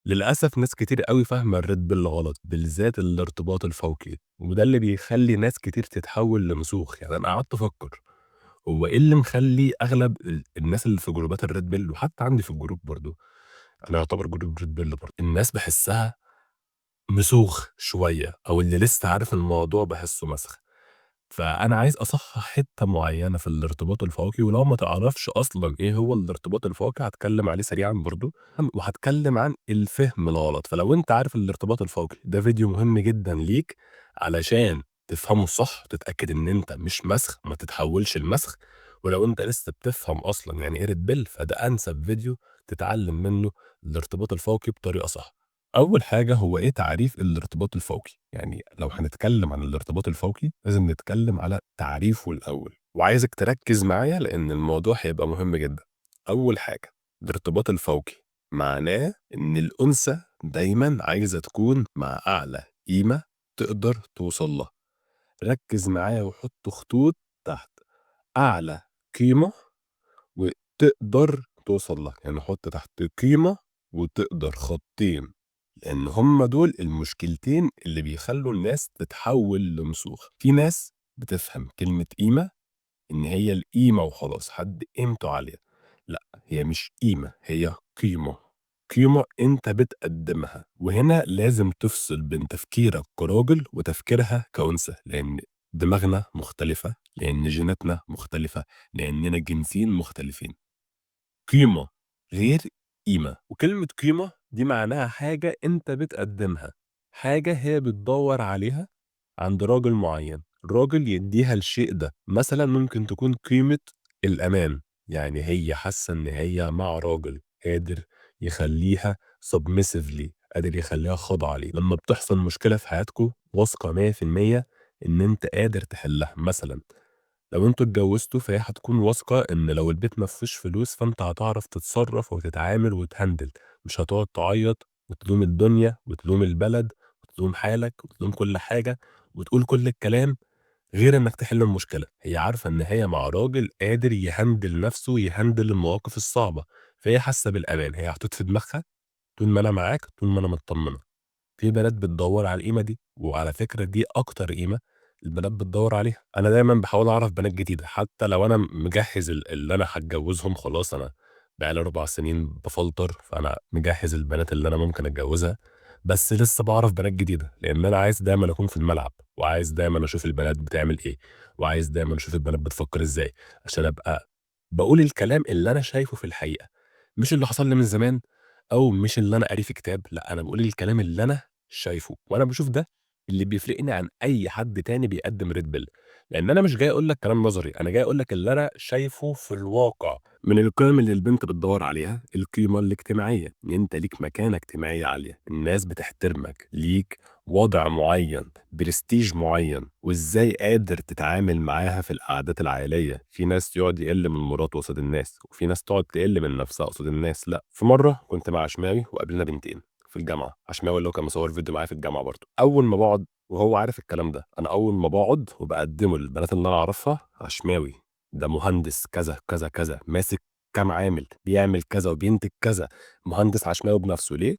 للأسف ناس كتير أوي فاهمة الRed Pill غلط، بالذات الارتباط الفوقي، وده اللي بيخلّي ناس كتير تتحوّل لمسوخ. يعني أنا قعدت أفكّر هو إيه اللي مخلّي أغلب الناس اللي في جروبات الRed Pill وحتى عندي في الجروب برضه، أنا يعتبر جروب Red Pill برضه، الناس باحسّها مسوخ شوية أو اللي لسه عارف الموضوع باحسّه مسخ. فأنا عايز أصحّح حتّة معيّنة في الارتباط الفوقي، ولو ما تعرفش أصلًا إيه هو الارتباط الفوقي هاتكلّم عليه سريعًا برضه، وهاتكلّم عن الفهم الغلط. فلو أنت عارف الارتباط الفوقي ده فيديو مهم جدًا ليك علشان تفهمه صح، تتأكد إن أنت مش مسخ، ما تتحوّلش لمسخ. ولو أنت لسه بتفهم أصلًا يعني إيه Red Pill فده أنسب فيديو تتعلّم منّه الارتباط الفوقي بطريقة صح. أول حاجة هو إيه تعريف الارتباط الفوقي؟ يعني لو هنتكلم عن الارتباط الفوقي لازم نتكلم على تعريفه الأول، وعايزك تركز معايا لأن الموضوع هيبقى مهم جدا. أول حاجة الارتباط الفوقي معناه إن الأنثى دايما عايزة تكون مع أعلى قيمة تقدر توصل لها. ركز معايا وحط خطوط تحت أعلى قيمة وتقدر توصل لها، يعني حط تحت قيمة وتقدر خطين، لأن هم دول المشكلتين اللي بيخلّوا الناس تتحوّل لمسوخ. في ناس بتفهم كلمة قيمة إن هي القيمة وخلاص، حد قيمته عالية. لأ، هي مش قيمة، هي قيمة، قيمة أنت بتقدّمها. وهنا لازم تفصل بين تفكيرك كراجل وتفكيرها كأنثى، لأن دماغنا مختلفة، لأن جيناتنا مختلفة، لأننا جنسين مختلفين. قيمة غير قيمة، وكلمة قيمة دي معناها حاجة أنت بتقدّمها، حاجة هي بتدوّر عليها عند راجل معيّن، راجل يدّيها الشيء ده. مثلًا ممكن تكون قيمة الأمان، يعني هي حاسة إن هي مع راجل قادر يخلّيها submissively، قادر يخلّيها خاضعة ليه. لمّا بتحصل مشكلة في حياتكم واثقة 100% إن أنت قادر تحلّها. مثلًا لو أنتم اتجوّزتوا فهي هتكون واثقة إن لو البيت ما فيهوش فلوس فأنت هتعرف تتصرّف وتتعامل وتهندل، مش هتقعد تعيّط وتلوم الدنيا وتلوم البلد وتلوم حالك وتلوم كل حاجة وتقول كل الكلام غير إنّك تحل المشكلة. هي عارفة إن هي مع راجل قادر يهندل نَفْسه، يهندل المواقف الصعبة، فهي حاسة بالأمان. هي حطيت في دماغها طول ما أنا معاك، طول ما أنا متطمنة. في بنات بتدوّر على القيمة دي، وعلى فكرة دي أكتر قيمة البنات بتدوّر عليها. أنا دايمًا باحاول أعرف بنات جديدة، حتى لو أنا مجهّز اللي أنا هاتجوّزهم خلاص. أنا بقى لي 4 سنين بافلتر، فأنا مجهّز البنات اللي أنا ممكن أتجوّزها، بس لسه باعرف بنات جديدة، لإن أنا عايز دايمًا أكون في الملعب، وعايز دايمًا أشوف البنات بتعمل إيه، وعايز دايمًا أشوف البنات بتفكّر إزاي، عشان أبقى باقول الكلام اللي أنا شايفه في الحقيقة، مش اللي حصل لي من زمان أو مش اللي أنا قاريه في كتاب. لأ، أنا باقول الكلام اللي أنا شايفه، وأنا باشوف ده اللي بيفرقني عن أي حد تاني بيقدّم Red Pill، لإن أنا مش جاي أقول لك كلام نظري، أنا جاي أقول لك اللي أنا شايفه في الواقع. من القيم اللي البنت بتدوّر عليها، القيمة الاجتماعية، إن أنت ليك مكانة اجتماعية عالية، الناس بتحترمك، ليك وضع معيّن، prestige معيّن، وإزاي قادر تتعامل معاها في القعدات العائلية. في ناس يقعد يقِل من مراته قصاد الناس، وفي ناس تقعد تقِل من نفسها قصاد الناس. لأ، في مرّة كنت مع عشماوي وقابلنا بنتين في الجامعة، عشماوي اللي هو كان مصوّر فيديو معايا في الجامعة برضه. أول ما باقعد وهو عارف الكلام ده، أنا أول ما باقعد وباقدّمه للبنات اللي أنا أعرفها، عشماوي ده مهندس كذا، كذا، كذا، ماسك كام عامل، بيعمل كذا وبينتج كذا، مهندس عشماوي بنفسه. ليه؟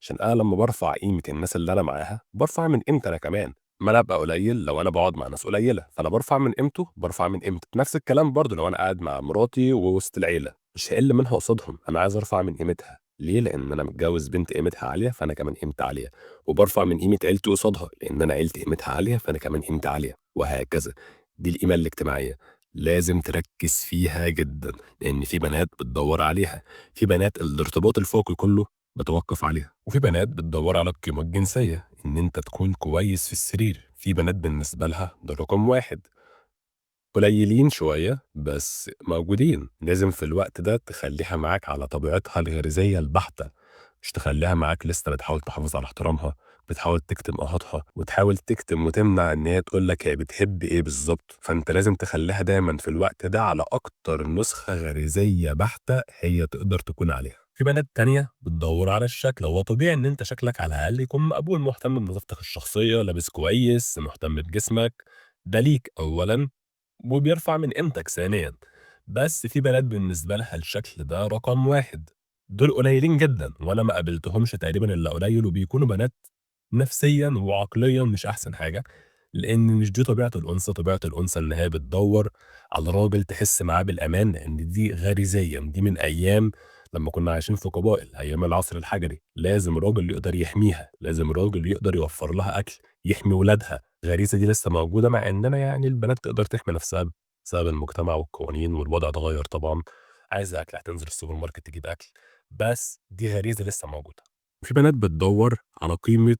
عشان أنا لمّا بارفع قيمة الناس اللي أنا معاها، بارفع من قيمتي أنا كمان. ما أنا أبقى قليل لو أنا باقعد مع ناس قليلة، فأنا بارفع من قيمته، بارفع من قيمتي. نفس الكلام برضه لو أنا قاعد مع مراتي ووسط العيلة، مش هاقل منها قصادهم، أنا عايز أرفع من قيمتها. ليه؟ لإن أنا متجوّز بنت قيمتها عالية، فأنا كمان قيمتي عالية، وبارفع من قيمة عيلتي قصادها، لإن أنا عيلتي قيمتها عالية، فأنا كمان قيمتي عالية، وهكذا. دي القيمة الاجتماعية، لازم تركّز فيها جدًا، لإن في بنات بتدوّر عليها، في بنات الارتباط الفوقي كلّه باتوقّف عليها، وفي بنات بتدوّر على القيمة الجنسية، إن أنت تكون كويس في السرير. في بنات بالنسبة لها ده رقم 1، قليلين شوية بس موجودين. لازم في الوقت ده تخلّيها معاك على طبيعتها الغريزية البحتة، مش تخلّيها معاك لسه بتحاول تحافظ على احترامها، بتحاول تكتم آهاتها، وتحاول تكتم وتمنع إن هي تقول لك هي بتحب إيه بالضبط. فأنت لازم تخلّيها دايمًا في الوقت ده على أكتر نسخة غريزية بحتة هي تقدر تكون عليها. في بنات تانية بتدوّر على الشكل، هو طبيعي إن أنت شكلك على الأقل يكون مقبول، مهتم بنظافتك الشخصية، لابس كويس، مهتم بجسمك، ده ليك أولًا وبيرفع من قيمتك ثانيًا. بس في بنات بالنسبة لها الشكل ده رقم 1، دول قليلين جدًا، وأنا ما قابلتهمش تقريبًا إلا قليل، وبيكونوا بنات نفسيًا وعقليًا مش أحسن حاجة، لإن مش دي طبيعة الأنثى. طبيعة الأنثى إن هي بتدوّر على راجل تحس معاه بالأمان، لإن دي غريزيًا، دي من أيام لمّا كنا عايشين في قبائل، أيام العصر الحجري. لازم راجل يقدر يحميها، لازم راجل يقدر يوفّر لها أكل، يحمي ولادها. الغريزة دي لسه موجودة، مع إننا يعني البنات تقدر تحمي نفسها بسبب المجتمع والقوانين، والوضع اتغيّر طبعًا. عايزة أكل هتنزل السوبر ماركت تجيب أكل، بس دي غريزة لسه موجودة. وفي بنات بتدوّر على قيمة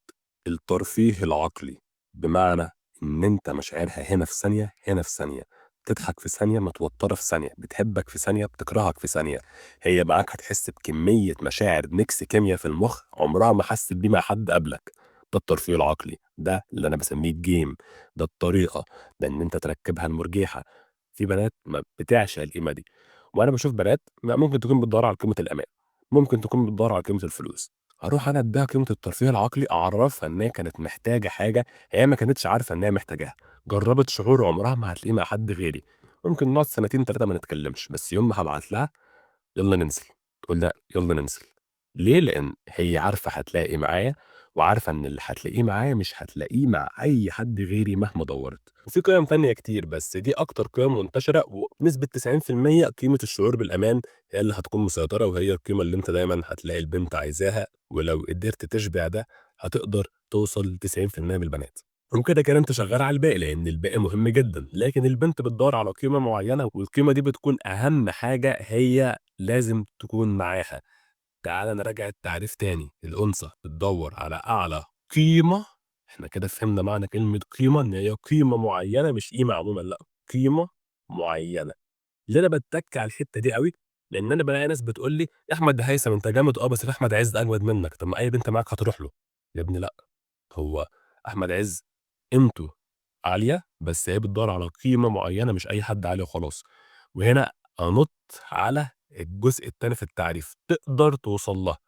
الترفيه العقلي، بمعنى إن أنت مشاعرها هنا في ثانية، هنا في ثانية، بتضحك في ثانية، متوترة في ثانية، بتحبك في ثانية، بتكرهك في ثانية. هي معاك هتحس بكمية مشاعر ميكس كيميا في المخ عمرها ما حست بيه مع حد قبلك. ده الترفيه العقلي، ده اللي أنا بسميه الجيم، ده الطريقة، ده إن أنت تركبها المرجيحة. في بنات ما بتعشق القيمة دي، وأنا باشوف بنات ممكن تكون بتدوّر على قيمة الأمان، ممكن تكون بتدوّر على قيمة الفلوس. هاروح أنا أدّيها قيمة الترفيه العقلي، أعرّفها إن هي كانت محتاجة حاجة هي ما كانتش عارفة إن هي محتاجاها، جرّبت شعور عمرها ما هتلاقيه مع حد غيري. ممكن نقعد سنتين 3 ما نتكلمش، بس يوم ما هابعت لها يالّا ننزل، تقول لأ يالّا ننزل. ليه؟ لإن هي عارفة هتلاقي معايا، وعارفة إن اللي هتلاقيه معايا مش هتلاقيه مع أي حد غيري مهما دوّرت. وفي قِيَم تانية كتير، بس دي أكتر قِيَم منتشرة، وبنسبة 90% قيمة الشعور بالأمان هي اللي هتكون مسيطرة، وهي القيمة اللي أنت دايمًا هتلاقي البنت عايزاها، ولو قدرت تشبع ده هتقدر توصل ل90% من البنات. وكده كده أنت شغّال على الباقي، لإن الباقي مهم جدًا، لكن البنت بتدوّر على قيمة معيّنة، والقيمة دي بتكون أهم حاجة هي لازم تكون معاها. تعالَ نراجع التعريف تاني. الأنثى بتدوّر على أعلى قيمة. إحنا كده فهمنا معنى كلمة قيمة، إن هي قيمة معيّنة مش قيمة عمومًا، لأ، قيمة معيّنة. ليه أنا باتّك على الحتّة دي أوي؟ لإن أنا بالاقي ناس بتقول لي: "يا أحمد هيثم أنت جامد بس في أحمد عز أجمد منّك." طب ما أي بنت معاك هتروح له. يا ابني لأ، هو أحمد عز قيمته عالية، بس هي بتدوّر على قيمة معيّنة، مش أي حد عالي وخلاص. وهنا أنُط على الجزء التاني في التعريف، تقدر توصل لها.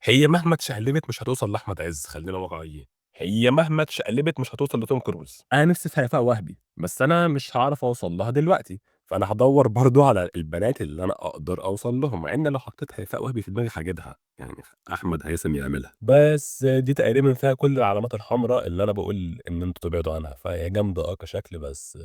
هي مهما اتشقلبت مش هتوصل لأحمد عز، خلّينا واقعيين. هي مهما اتشقلبت مش هتوصل لتوم كروز. أنا نفسي في هيفاء وهبي، بس أنا مش هاعرف أوصل لها دلوقتي، فأنا هادوّر برضه على البنات اللي أنا أقدر أوصل لهم، مع إن لو حطيت هيفاء وهبي في دماغي هاجيبها، يعني أحمد هيثم يعملها. بس دي تقريبًا فيها كل العلامات الحمرا اللي أنا باقول إن أنتم تبعدوا عنها، فهي جامدة كشكل، بس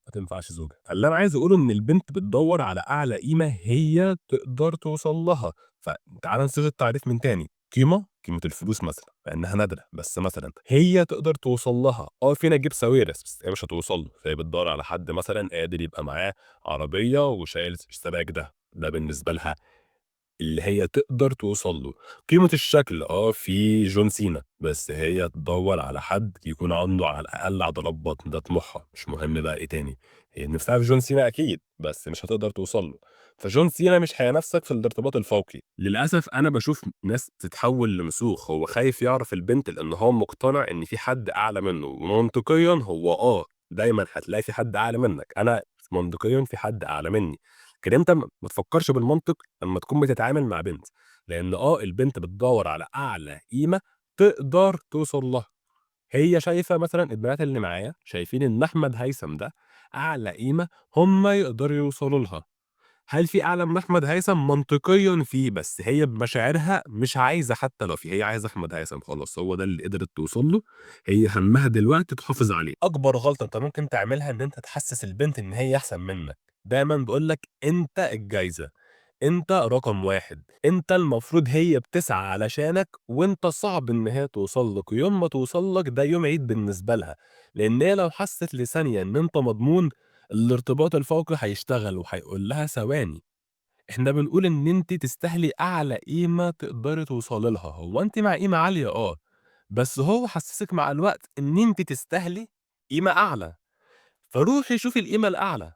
ما تنفعش زوجة. فاللي أنا عايز أقوله إن البنت بتدوّر على أعلى قيمة هي تقدر توصل لها. فتعالَ نصيغ التعريف من تاني. قيمة الفلوس مثلًا، مع إنها نادرة، بس مثلًا هي تقدر توصل لها. في نجيب ساويرس، بس هي مش هتوصل له، فهي بتدوّر على حد مثلًا قادر يبقى معاه عربية وشايل سباك ده. ده بالنسبة لها اللي هي تقدر توصل له. قيمة الشكل، في جون سينا، بس هي تدوّر على حد يكون عنده على الأقل عضلات بطن، ده طموحها، مش مهم بقى إيه تاني. هي نِفْسها في جون سينا أكيد، بس مش هتقدر توصل له. فجون سينا مش هينافسك في الارتباط الفوقي. للأسف أنا باشوف ناس بتتحوّل لمسوخ، هو خايف يعرف البنت لإن هو مقتنع إن في حد أعلى منّه، ومنطقيًا هو دايمًا هتلاقي في حد أعلى منّك. أنا منطقيًا في حد أعلى منّي، لكن أنت ما تفكّرش بالمنطق لمّا تكون بتتعامل مع بنت، لإن البنت بتدوّر على أعلى قيمة تقدر توصل لها. هي شايفة مثلًا البنات اللي معايا شايفين إن أحمد هيثم ده أعلى قيمة هم يقدروا يوصلوا لها. هل في أعلى من أحمد هيثم؟ منطقيًا في، بس هي بمشاعرها مش عايزة حتى لو في، هي عايزة أحمد هيثم خلاص، هو ده اللي قدرت توصل له. هي هَمّها دلوقتي تحافظ عليه. أكبر غلطة أنت ممكن تعملها إن أنت تحسّس البنت إن هي أحسن منّك. دايمًا باقول لك أنت الجايزة. أنت رقم 1، أنت المفروض هي بتسعى علشانك، وأنت صعب إن هي توصل لك، ويوم ما توصل لك ده يوم عيد بالنسبة لها، لإن هي لو حست لثانية إن أنت مضمون، الارتباط الفوقي هيشتغل وهيقول لها ثواني، إحنا بنقول إن أنتِ تستاهلي أعلى قيمة تقدري توصلي لها. هو أنتِ مع قيمة عالية بس هو حسسِك مع الوقت إن أنتِ تستاهلي قيمة أعلى، فروحي شوفي القيمة الأعلى.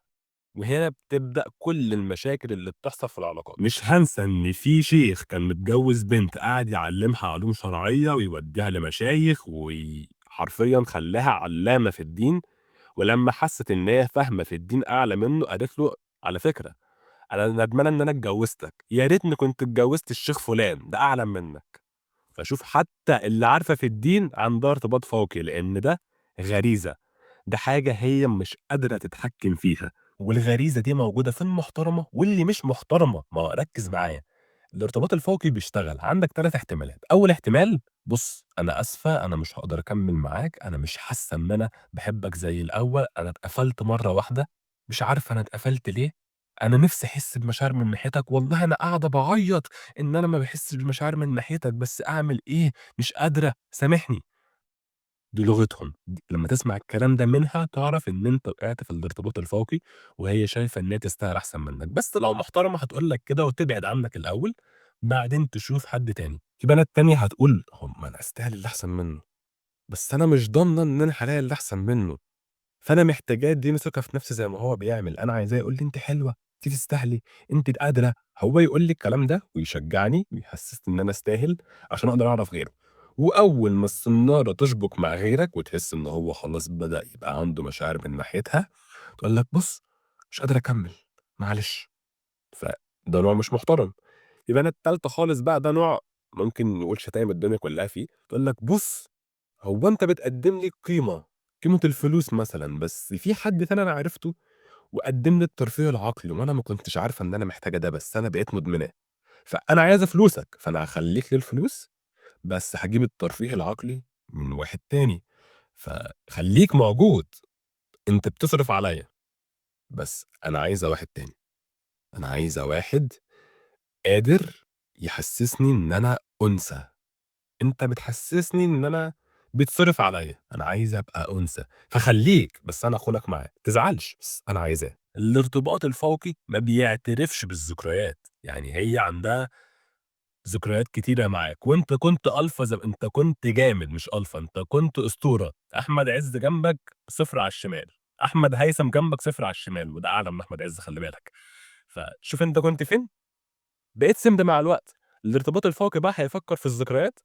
وهنا بتبدأ كل المشاكل اللي بتحصل في العلاقات. مش هانسى إن في شيخ كان متجوّز بنت قعد يعلّمها علوم شرعية ويودّيها لمشايخ حرفيًا خلّاها علامة في الدين، ولمّا حَسِّت إن هي فاهمة في الدين أعلى منّه قالت له: "على فكرة أنا ندمانة إن أنا اتجوّزتك، يا ريتني كنت اتجوّزت الشيخ فُلان، ده أعلم منّك." فشوف حتى اللي عارفة في الدين عندها ارتباط فوقي، لإن ده غريزة، ده حاجة هي مش قادرة تتحكم فيها، والغريزة دي موجودة في المحترمة واللي مش محترمة. ما هو ركّز معايا، الارتباط الفوقي بيشتغل، عندك 3 احتمالات، أول احتمال بُص أنا آسفة، أنا مش هاقدر أكمّل معاك، أنا مش حاسة إن أنا باحبك زي الأول، أنا اتقفلت مرّة واحدة، مش عارفة أنا اتقفلت ليه، أنا نِفْسي أحس بمشاعر من ناحيتك، والله أنا قاعدة باعيّط إن أنا ما باحسّش بمشاعر من ناحيتك، بس أعمل إيه، مش قادرة، سامحني. دي لغتهم، لمّا تسمع الكلام ده منها تعرف إن أنت وقعت في الارتباط الفوقي، وهي شايفة إن هي تستاهل أحسن منّك، بس لو محترمة هتقول لك كده وتبعد عنّك الأول، بعدين تشوف حد تاني. في بنات تانية هتقول ما أنا أستاهل اللي أحسن منّه، بس أنا مش ضامنة إن أنا هالاقي اللي أحسن منّه، فأنا محتاجاه يدّيني ثقة في نفسي زي ما هو بيعمل، أنا عايزاه يقول لي أنتِ حلوة، أنتِ تستاهلي، أنتِ قادرة، هو يقول لي الكلام ده ويشجعني ويحسسني إن أنا أستاهل عشان أقدر أعرف غيره، وأول ما السنارة تشبك مع غيرك وتحس إن هو خلاص بدأ يبقى عنده مشاعر من ناحيتها، تقول لك بُص مش قادرة أكمّل، معلش، فده نوع مش محترم. يبقى أنا التالتة خالص بقى ده نوع ممكن نقول شتايم الدنيا كلّها فيه، تقول لك بُص هو أنت بتقدّم لي قيمة، قيمة الفلوس مثلًا، بس في حد تاني أنا عرفته وقدّم لي الترفيه العقلي وأنا ما كنتش عارفة إن أنا محتاجة ده، بس أنا بقيت مدمناه، فأنا عايزة فلوسك، فأنا هاخلّيك للفلوس، بس هاجيب الترفيه العقلي من واحد تاني، فخلّيك موجود، أنت بتصرف عليّا، بس أنا عايزة واحد تاني، أنا عايزة واحد قادر يحسّسني إن أنا أُنثى. أنت بتحسسني إن أنا بيتصرف عليّا، أنا عايز أبقى أنثى، فخلّيك، بس أنا أخونك معاه، ما تزعلش، بس أنا عايزاه. الارتباط الفوقي ما بيعترفش بالذكريات، يعني هي عندها ذكريات كتيرة معاك، وأنت كنت ألفا أنت كنت جامد مش ألفا، أنت كنت أسطورة، أحمد عز جنبك 0 على الشمال، أحمد هيثم جنبك 0 على الشمال، وده أعلى من أحمد عز خلّي بالك، فشوف أنت كنت فين؟ بقيت سِمْب مع الوقت، الارتباط الفوقي بقى هيفكّر في الذكريات؟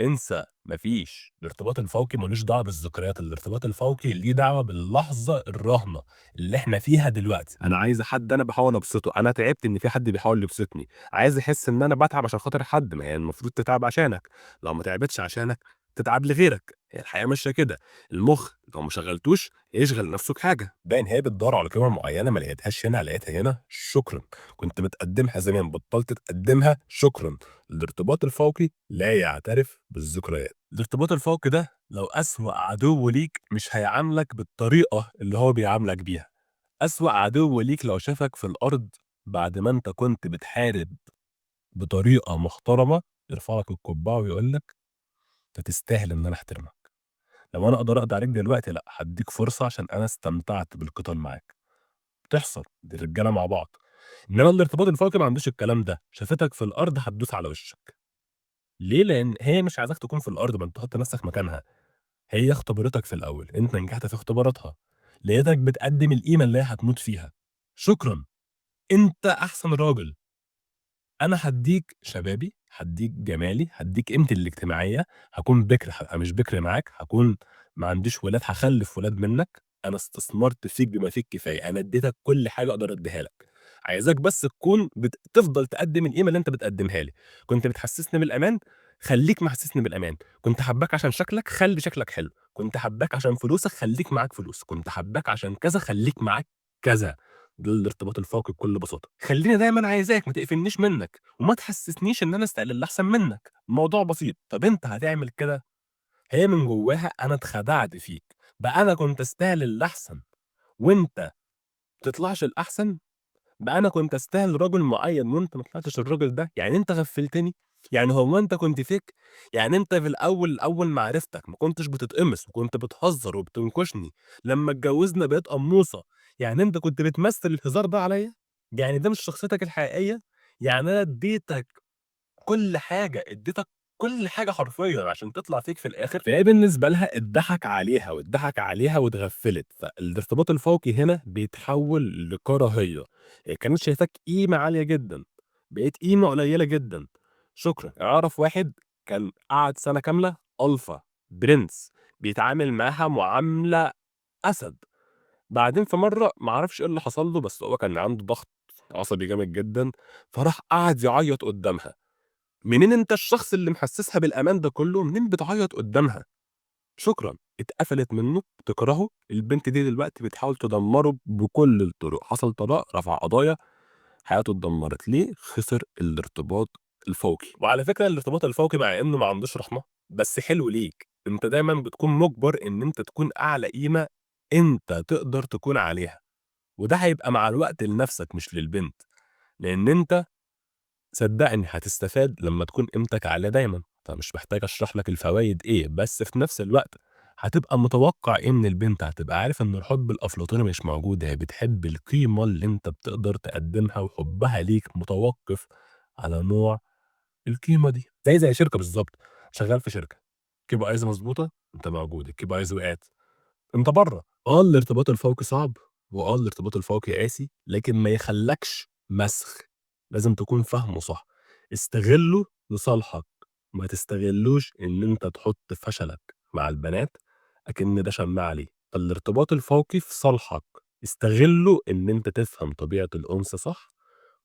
انسى، ما فيش، الارتباط الفوقي ما لوش دعوة بالذكريات، الارتباط الفوقي ليه دعوة باللحظة الراهنة اللي إحنا فيها دلوقتي، أنا عايز حد أنا باحاول أبسطه، أنا تعبت إن في حد بيحاول يبسطني، عايز أحس إن أنا باتعب عشان خاطر حد، ما هي المفروض تتعب عشانك، لو ما تعبتش عشانك تتعب لغيرك، هي الحياة ماشية كده، المُخ لو ما شغّلتوش يشغل نَفْسه بحاجة، باين هي بتدوّر على قيمة معيّنة ما لقيتهاش هنا، لقيتها هنا، شكرًا. كنت بتقدّمها زمان بطّلت تقدّمها، شكرًا. الارتباط الفوقي لا يعترف بالذكريات. الارتباط الفوقي ده لو أسوأ عدو ليك مش هيعاملك بالطريقة اللي هو بيعاملك بيها. أسوأ عدو ليك لو شافك في الأرض بعد ما أنت كنت بتحارب بطريقة محترمة، يرفع لك القبعة ويقول لك أنت تستاهل إن أنا أحترمك. لو أنا أقدر أقضي عليك دلوقتي لأ، هادّيك فرصة عشان أنا استمتعت بالقتال معاك. بتحصل، دي الرجالة مع بعض. إنما الارتباط الفوقي ما عندوش الكلام ده، شافتك في الأرض هتدوس على وشّك. ليه؟ لإن هي مش عايزاك تكون في الأرض، ما أنت حُط نفْسك مكانها، هي اختبرتك في الأول، أنت نجحت في اختباراتها، لقيتك بتقدّم القيمة اللي هي هتموت فيها، شكرًا، أنت أحسن راجل، أنا هادّيك شبابي، هادّيك جمالي، هادّيك قيمتي الاجتماعية، هاكون بِكر، هابقى مش بِكر معاك، هاكون ما عنديش ولاد، هاخلّف ولاد منّك، أنا استثمرت فيك بما فيه الكفاية، أنا ادّيتك كل حاجة أقدر أدّيها لك، عايزاك بس تكون تفضل تقدّم القيمة اللي أنت بتقدّمها لي، كنت بتحسّسني بالأمان، خلّيك محسّسني بالأمان، كنت حاباك عشان شكلك، خلّي شكلك حلو، كنت حاباك عشان فلوسك، خلّيك معاك فلوس، كنت حاباك عشان كذا، خلّيك معاك كذا. ده الارتباط الفوقي بكل بساطة. خلّيني دايمًا عايزاك، ما تقفلنيش منّك، وما تحسسنيش إن أنا أستقل اللي أحسن منّك، الموضوع بسيط. طَب أنت هتعمل كده؟ هي من جواها أنا اتخدعت فيك، بقى أنا كنت أستاهل الأحسن وأنت ما تطلعش الأحسن؟ بقى أنا كنت أستاهل راجل معيّن وأنت ما طلعتش الراجل ده؟ يعني أنت غفّلتني؟ يعني هو أنت كنت fake؟ يعني أنت في الأول أول ما عرفتك ما كنتش بتتقمص وكنت بتهزر وبتنكشني، لمّا اتجوّزنا بقيت قموصة، يعني أنت كنت بتمثّل الهزار ده عليّا؟ يعني ده مش شخصيتك الحقيقية؟ يعني أنا ادّيتك كل حاجة، اديتك كل حاجة حرفيًا عشان تطلع fake في الآخر، فهي بالنسبة لها اتضحك عليها واتضحك عليها واتغفّلت، فالارتباط الفوقي هنا بيتحوّل لكراهية، هي كانت شايفاك قيمة عالية جدًا، بقيت قيمة قليلة جدًا، شكرًا. أعرف واحد كان قعد سَنة كاملة ألفا، برنس، بيتعامل معاها معاملة أسد، بعدين في مرّة ما أعرفش إيه اللي حصل له، بس هو كان عنده ضغط عصبي جامد جدًا، فراح قعد يعيّط قدّامها. منين أنت الشخص اللي محسسها بالأمان ده كله، منين بتعيّط قدّامها؟ شكرًا، اتقفلت منه، بتكرهه، البنت دي دلوقتي بتحاول تدمّره بكل الطرق، حصل طلاق، رفع قضايا، حياته اتدمّرت، ليه؟ خسر الارتباط الفوقي. وعلى فكرة الارتباط الفوقي مع إنه ما عندوش رحمة، بس حلو ليك، أنت دايمًا بتكون مُجبر إن أنت تكون أعلى قيمة أنت تقدر تكون عليها، وده هيبقى مع الوقت لنَفْسك مش للبنت، لإن أنت صدّقني هتستفاد لمّا تكون قيمتك عالية دايمًا، فمش محتاج أشرح لك الفوايد إيه، بس في نفس الوقت هتبقى متوقّع إيه من البنت، هتبقى عارف إن الحُب الأفلاطوني مش موجود، هي بتحب القيمة اللي أنت بتقدر تقدّمها وحُبّها ليك متوقّف على نوع القيمة دي، زي شركة بالضبط، شغّال في شركة، KPIs مضبوطة، أنت موجود، الKPIs وقعت، أنت برّه. الارتباط الفوقي صعب، الارتباط الفوقي قاسي، لكن ما يخلّكش مسخ، لازم تكون فاهمه صح، استغلّه لصالحك، ما تستغلّوش إن أنت تحُط فشلك مع البنات أكِن ده شماعة ليه، فالارتباط الفوقي في صالحك، استغلّه إن أنت تفهم طبيعة الأنثى صح،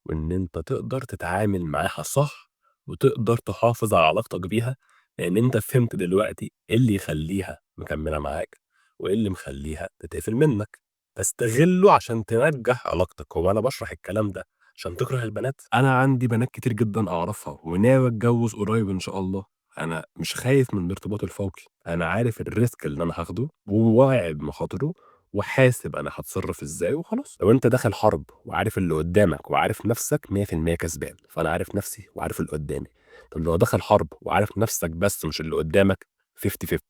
وإن أنت تقدر تتعامل معاها صح، وتقدر تحافظ على علاقتك بيها، لإن أنت فهمت دلوقتي إيه اللي يخلّيها مكمّلة معاك، وإيه اللي مخلّيها تتقفل منّك، فاستغلّه عشان تنجّح علاقتك. هو أنا باشرح الكلام ده عشان تكره البنات؟ أنا عندي بنات كتير جدًا أعرفها وناوي أتجوّز قريب إن شاء الله، أنا مش خايف من الارتباط الفوقي، أنا عارف الrisk اللي أنا هاخده وواعي بمخاطره وحاسب أنا هاتصرّف إزاي وخلاص. لو أنت داخل حرب وعارف اللي قدّامك وعارف نَفْسك 100% كسبان، فأنا عارف نَفْسي وعارف اللي قدّامي. طب لو داخل حرب وعارف نَفْسك بس مش اللي قدّامك 50-50،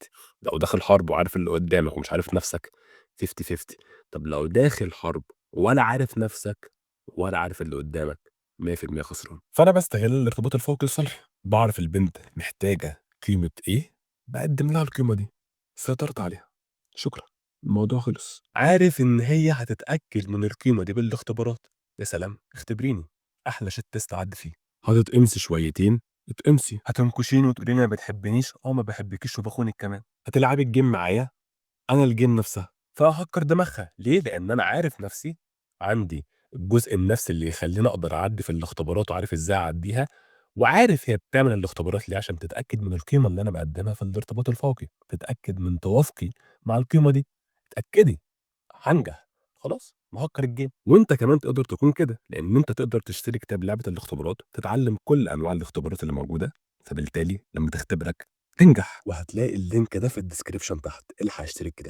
لو داخل حرب وعارف اللي قدّامك ومش عارف نَفْسك 50-50، طب لو داخل حرب ولا عارف نَفْسك ولا عارف اللي قدّامك 100% خسران. فأنا باستغل الارتباط الفوقي لصالحي، باعرف البنت محتاجة قيمة إيه، باقدّم لها القيمة دي، سيطرت عليها، شكرًا، الموضوع خلص. عارف إن هي هتتأكد من القيمة دي بالاختبارات، يا سلام! اختبريني، أحلى shit test أعدّي فيه. هتتقمصي شويتين، اتقمصي، هتنكشيني وتقولي لي ما بتحبنيش، ما باحبكيش وباخونِك كمان، هتلعبي الجيم معايا، أنا الجيم نفسها، فهاهكّر دماغها، ليه؟ لإن أنا عارف نفسي، عندي الجزء النفسي اللي يخلّيني أقدر أعدّي في الاختبارات وعارف إزاي أعدّيها، وعارف هي بتعمل الاختبارات ليه، عشان تتأكد من القيمة اللي أنا باقدّمها في الارتباط الفوقي، تتأكد من توافقي مع القيمة دي، اتأكدي، هانجح، خلاص نهكّر الجيم. وأنت كمان تقدر تكون كده، لإن أنت تقدر تشتري كتاب لعبة الاختبارات، تتعلّم كل أنواع الاختبارات اللي موجودة، فبالتالي لمّا تختبرك تنجح، وهتلاقي اللينك ده في الdescription تحت، الحق اشتري الكتاب.